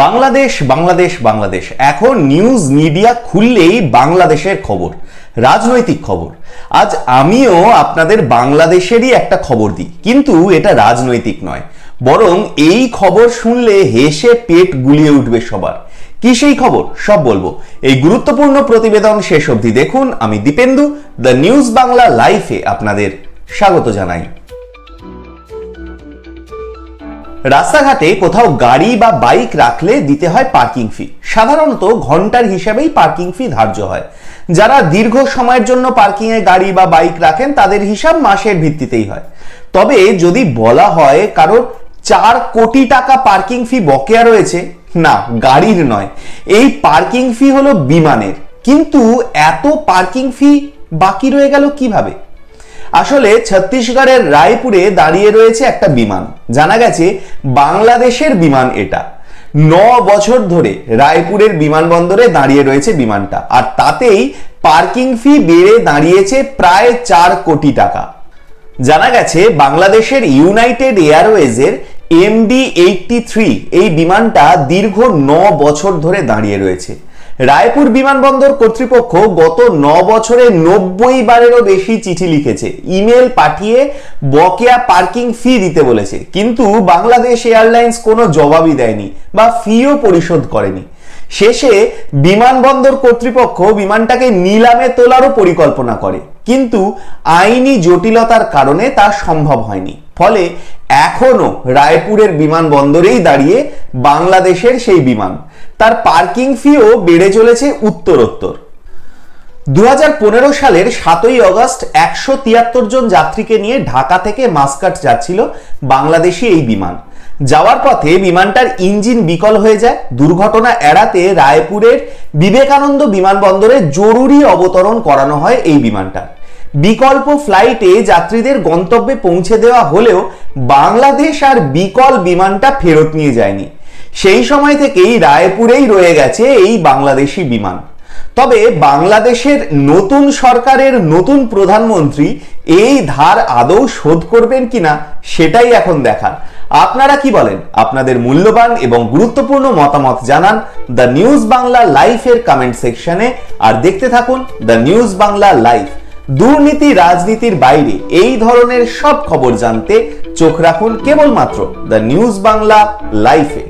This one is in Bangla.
বাংলাদেশ বাংলাদেশ বাংলাদেশ এখন নিউজ মিডিয়া খুললেই বাংলাদেশের খবর, রাজনৈতিক খবর। আজ আমিও আপনাদের বাংলাদেশেরই একটা খবর দিই, কিন্তু এটা রাজনৈতিক নয়, বরং এই খবর শুনলে হেসে পেট গুলিয়ে উঠবে সবার। কি সেই খবর সব বলবো এই গুরুত্বপূর্ণ প্রতিবেদন শেষ অবধি দেখুন। আমি দীপেন্দু, দ্য নিউজ বাংলা লাইভে আপনাদের স্বাগত জানাই। রাস্তাঘাটে কোথাও গাড়ি বা বাইক রাখলে দিতে হয় পার্কিং ফি। সাধারণত ঘন্টার হিসাবেই পার্কিং ফি ধার্য হয়। যারা দীর্ঘ সময়ের জন্য পার্কিং এ গাড়ি বা বাইক রাখেন তাদের হিসাব মাসের ভিত্তিতেই হয়। তবে যদি বলা হয় কারোর 4 কোটি টাকা পার্কিং ফি বকেয়া রয়েছে, না, গাড়ির নয়, এই পার্কিং ফি হলো বিমানের। কিন্তু এত পার্কিং ফি বাকি রয়ে গেল কিভাবে? আসলে ছত্তিশগড়ের রায়পুরে দাঁড়িয়ে রয়েছে একটা বিমান। জানা গেছে বাংলাদেশের বিমান এটা। 9 বছর ধরে রায়পুরের বিমানবন্দরে দাঁড়িয়ে রয়েছে বিমানটা, আর তাতেই পার্কিং ফি বেড়ে দাঁড়িয়েছে প্রায় 4 কোটি টাকা। জানা গেছে বাংলাদেশের ইউনাইটেড এয়ারওয়েজের MD-83 এই বিমানটা দীর্ঘ 9 বছর ধরে দাঁড়িয়ে রয়েছে। রায়পুর বিমানবন্দর কর্তৃপক্ষ গত 9 বছরে 90 বারেরও বেশি চিঠি লিখেছে, ইমেল পাঠিয়ে বকেয়া পার্কিং ফি দিতে বলেছে, কিন্তু বাংলাদেশ এয়ারলাইন্স কোনো জবাবই দেয়নি বা ফিও পরিশোধ করেনি। শেষে বিমানবন্দর কর্তৃপক্ষ বিমানটাকে নিলামে তোলারও পরিকল্পনা করে, কিন্তু আইনি জটিলতার কারণে তা সম্ভব হয়নি। ফলে এখনো রায়পুরের বিমানবন্দরেই দাঁড়িয়ে বাংলাদেশের সেই বিমান। তার পার্কিং ফিও বেড়ে চলেছে উত্তরোত্তর। 2015 সালের 7ই আগস্ট 173 জন যাত্রীকে নিয়ে ঢাকা থেকে মাস্কাট যাচ্ছিল বাংলাদেশি এই বিমান। যাওয়ার পথে বিমানটার ইঞ্জিন বিকল হয়ে যায়। দুর্ঘটনা এড়াতে রায়পুরের বিবেকানন্দ বিমানবন্দরে জরুরি অবতরণ করানো হয় এই বিমানটা। বিকল্প ফ্লাইটে যাত্রীদের গন্তব্যে পৌঁছে দেওয়া হলেও বাংলাদেশ আর বিকল বিমানটা ফেরত নিয়ে যায়নি। সেই সময় থেকেই রায়পুরেই রয়ে গেছে এই বাংলাদেশি বিমান। তবে বাংলাদেশের নতুন সরকারের নতুন প্রধানমন্ত্রী এই ধার আদৌ শোধ করবেন কিনা সেটাই এখন দেখার। আপনারা কি বলেন? আপনাদের মূল্যবান এবং গুরুত্বপূর্ণ মতামত জানান দ্য নিউজ বাংলা লাইভের কমেন্ট সেকশনে, আর দেখতে থাকুন দ্য নিউজ বাংলা লাইভ। দুর্নীতি রাজনীতির বাইরে এই ধরনের সব খবর জানতে চোখ রাখুন কেবলমাত্র দ্য নিউজ বাংলা লাইভে।